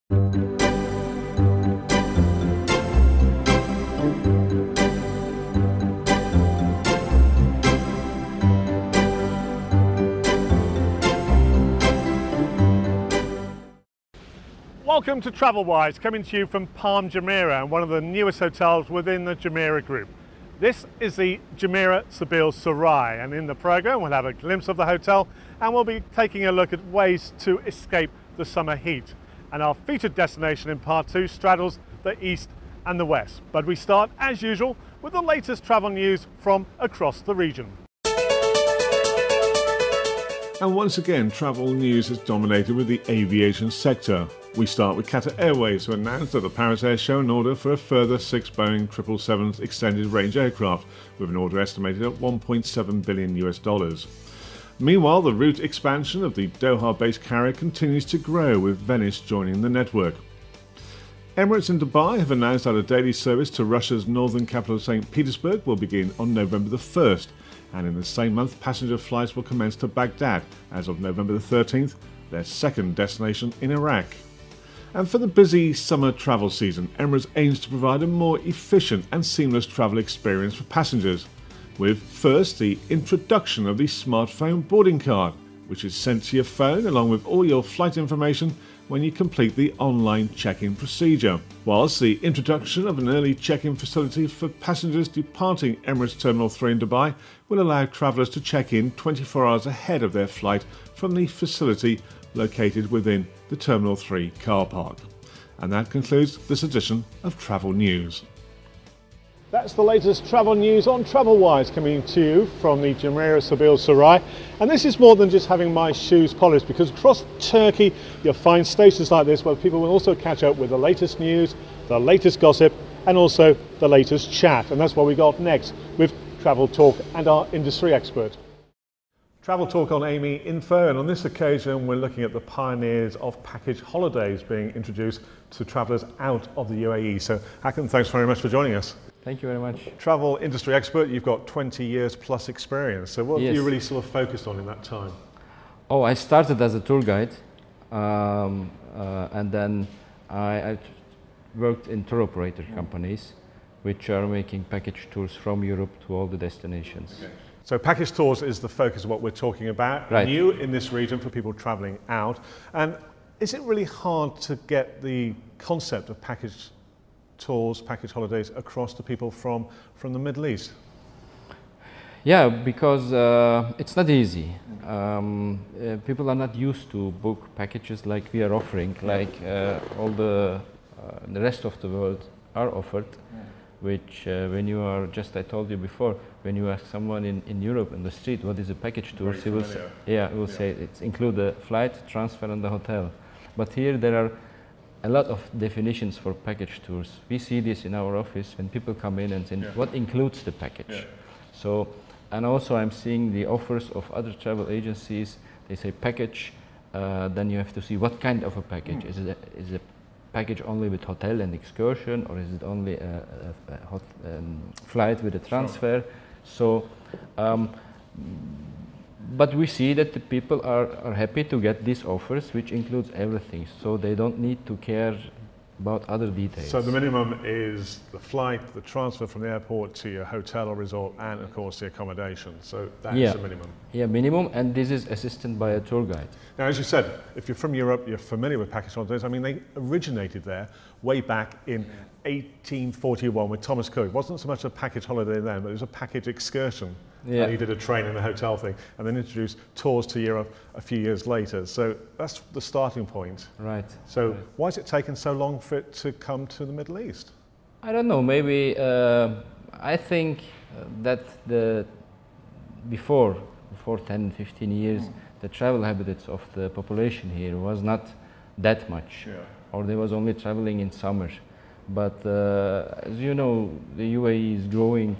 Welcome to TravelWise, coming to you from Palm Jumeirah, one of the newest hotels within the Jumeirah Group. This is the Jumeirah Sabil Sarai, and in the program we'll have a glimpse of the hotel and we'll be taking a look at ways to escape the summer heat. And our featured destination in part 2 straddles the east and the west. But we start, as usual, with the latest travel news from across the region. And once again, travel news is dominated with the aviation sector. We start with Qatar Airways, who announced at the Paris Air Show an order for a further 6 Boeing 777 extended range aircraft, with an order estimated at $1.7 billion. Meanwhile, the route expansion of the Doha-based carrier continues to grow, with Venice joining the network. Emirates in Dubai have announced that a daily service to Russia's northern capital St. Petersburg will begin on November the 1st, and in the same month passenger flights will commence to Baghdad as of November the 13th, their second destination in Iraq. And for the busy summer travel season, Emirates aims to provide a more efficient and seamless travel experience for passengers, with first the introduction of the smartphone boarding card, which is sent to your phone along with all your flight information when you complete the online check-in procedure, whilst the introduction of an early check-in facility for passengers departing Emirates Terminal 3 in Dubai will allow travellers to check in 24 hours ahead of their flight from the facility located within the Terminal 3 car park. And that concludes this edition of Travel News. That's the latest travel news on TravelWise, coming to you from the Jumeirah Sabil Sarai. And this is more than just having my shoes polished, because across Turkey you'll find stations like this where people will also catch up with the latest news, the latest gossip, and also the latest chat. And that's what we got next with Travel Talk and our industry expert. Travel Talk on Amy Info, and on this occasion we're looking at the pioneers of package holidays being introduced to travellers out of the UAE. So Hakan, thanks very much for joining us. Thank you very much. Travel industry expert, you've got 20 years plus experience. So what have you really sort of focused on in that time? Oh, I started as a tour guide, and then I worked in tour operator companies, which are making package tours from Europe to all the destinations. Okay. So package tours is the focus of what we're talking about. Right. New in this region for people travelling out. And is it really hard to get the concept of package tours, package holidays across to people from the Middle East? Yeah, because it's not easy. People are not used to book packages like we are offering, like all the rest of the world are offered, which when you are, just I told you before, when you ask someone in Europe in the street what is a package tour, he will say it's include the flight, transfer and the hotel. But here there are a lot of definitions for package tours. We see this in our office when people come in and say, what includes the package? So, and also I'm seeing the offers of other travel agencies. They say package, then you have to see what kind of a package. Is it a package only with hotel and excursion, or is it only a flight with a transfer? So, but we see that the people are happy to get these offers, which includes everything, so they don't need to care about other details. So the minimum is the flight, the transfer from the airport to your hotel or resort, and of course the accommodation. So that is the minimum. Yeah, minimum, and this is assisted by a tour guide. Now, as you said, if you're from Europe, you're familiar with package holidays. I mean, they originated there way back in 1841 with Thomas Cook. It wasn't so much a package holiday then, but it was a package excursion. Yeah. He did a train and a hotel thing, and then introduced tours to Europe a few years later. So that's the starting point. Right. So why has it taken so long for it to come to the Middle East? I don't know. Maybe I think that before 10, 15 years, the travel habits of the population here was not that much, or they was only traveling in summer. But as you know, the UAE is growing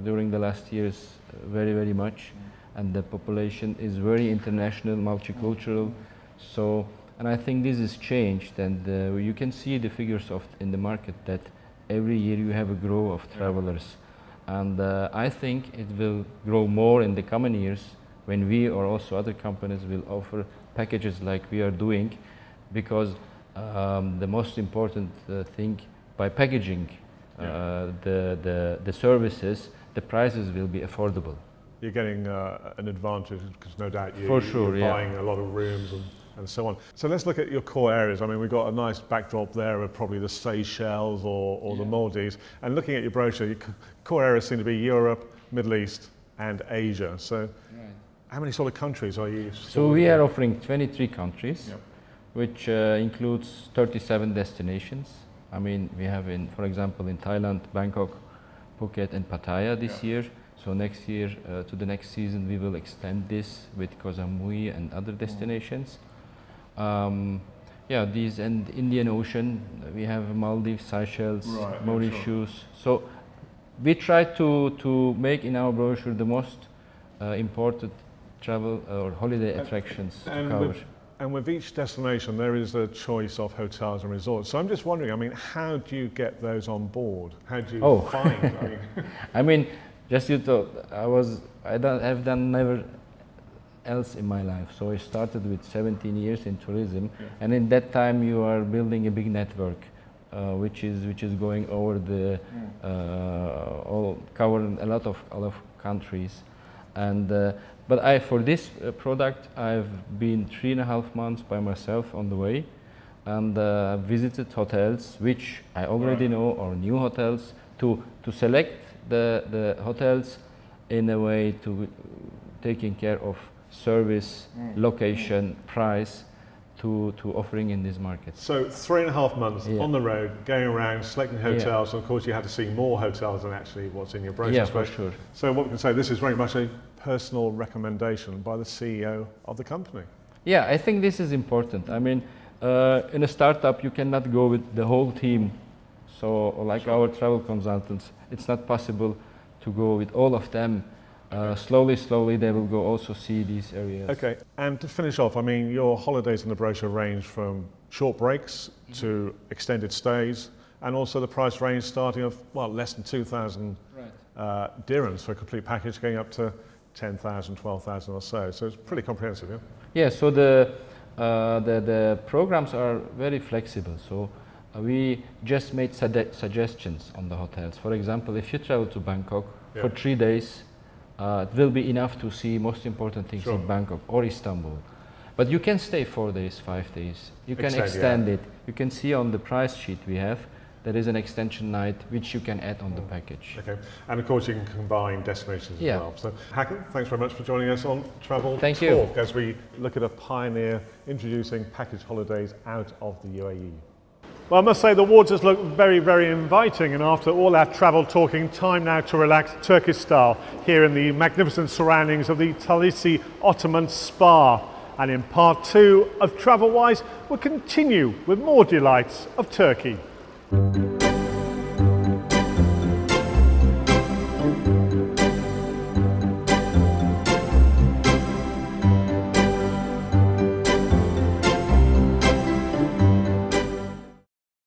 during the last years very, very much, and the population is very international, multicultural. So, and I think this has changed, and you can see the figures in the market that every year you have a growth of travelers, and I think it will grow more in the coming years when we or also other companies will offer packages like we are doing, because the most important thing, by packaging the services, the prices will be affordable. You're getting an advantage because no doubt For sure, you're buying a lot of rooms and so on. So let's look at your core areas. I mean, we've got a nice backdrop there of probably the Seychelles or the Maldives. And looking at your brochure, your core areas seem to be Europe, Middle East and Asia. So how many sort of countries are you? So we are offering 23 countries, which includes 37 destinations. I mean, we have for example, in Thailand, Bangkok, Phuket and Pattaya this year. So next year, to the next season, we will extend this with Koh Samui and other destinations. These and Indian Ocean, we have Maldives, Seychelles, Mauritius. Sure. So we try to make in our brochure the most important travel or holiday attractions to cover. And with each destination, there is a choice of hotels and resorts. So I'm just wondering, I mean, how do you get those on board? How do you find? I mean, just you thought, I've done never else in my life. So I started with 17 years in tourism, and in that time you are building a big network, which is going over the covering a lot of countries, and but for this product I've been 3.5 months by myself on the way, and visited hotels which I already know, or new hotels, to select the hotels in a way to taking care of service, location, price to offering in this market. So 3.5 months on the road, going around, selecting hotels, and of course you had to see more hotels than actually what's in your brochure. Yeah, for sure. So what we can say, this is very much a personal recommendation by the CEO of the company. Yeah, I think this is important. I mean, in a startup you cannot go with the whole team. So like our travel consultants, it's not possible to go with all of them. Slowly they will go also see these areas. Okay, and to finish off, I mean, your holidays in the brochure range from short breaks to extended stays, and also the price range starting of, well, less than 2,000 dirhams for a complete package, going up to 10,000, 12,000 or so. So it's pretty comprehensive, yeah? Yeah, so the programs are very flexible. So we just made suggestions on the hotels. For example, if you travel to Bangkok for 3 days, it will be enough to see most important things in Bangkok or Istanbul. But you can stay 4 days, 5 days. You can extend it. You can see on the price sheet we have, there is an extension night which you can add on the package. Okay, and of course you can combine destinations as well. So Hakan, thanks very much for joining us on Travel Talk as we look at a pioneer introducing package holidays out of the UAE. Well, I must say the waters look very, very inviting, and after all our travel talking, time now to relax Turkish style here in the magnificent surroundings of the Talisi Ottoman Spa. And in part 2 of Travel Wise, we'll continue with more delights of Turkey.